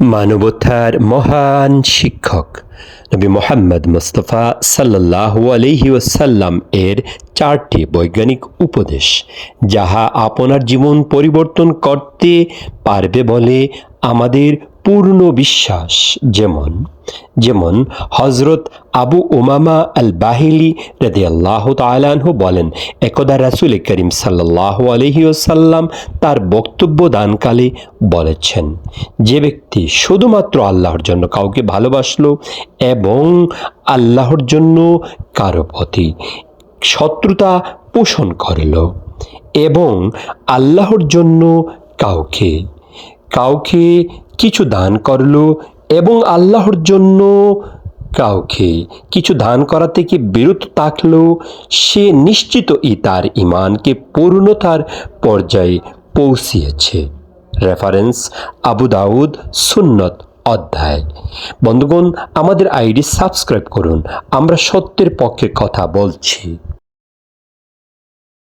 মানবতার মহান শিক্ষক নবী মুহাম্মদ মুস্তাফা সাল্লাল্লাহু আলাইহি ওয়াসাল্লাম এর 4টি বৈজ্ঞানিক উপদেশ, যাহা আপনার জীবন পরিবর্তন করতে পারবে বলে আমাদের পূর্ণ বিশ্বাস। যেমন হজরত আবু উমামা আল বাহিলি রাদিয়াল্লাহু তাআলা আনহু বলেন, একদা রাসূল করিম সাল্লাল্লাহু আলাইহি ওয়াসাল্লাম তার বক্তব্য দানকালে বলেছেন, যে ব্যক্তি শুধুমাত্র আল্লাহর জন্য কাউকে ভালোবাসলো এবং আল্লাহর জন্য কারো প্রতি শত্রুতা পোষণ করল এবং আল্লাহর জন্য কাউকে কিছু দান করলো এবং আল্লাহর জন্য কাউকে কিছু দান করা থেকে বিরত থাকলো, সে নিশ্চিতই তার ঈমানকে পূর্ণতার পর্যায়ে পৌঁছিয়েছে। রেফারেন্স আবু দাউদ সুন্নত অধ্যায়। বন্ধুগণ, আমাদের আইডি সাবস্ক্রাইব করুন। আমরা সত্যের পক্ষে কথা বলছি।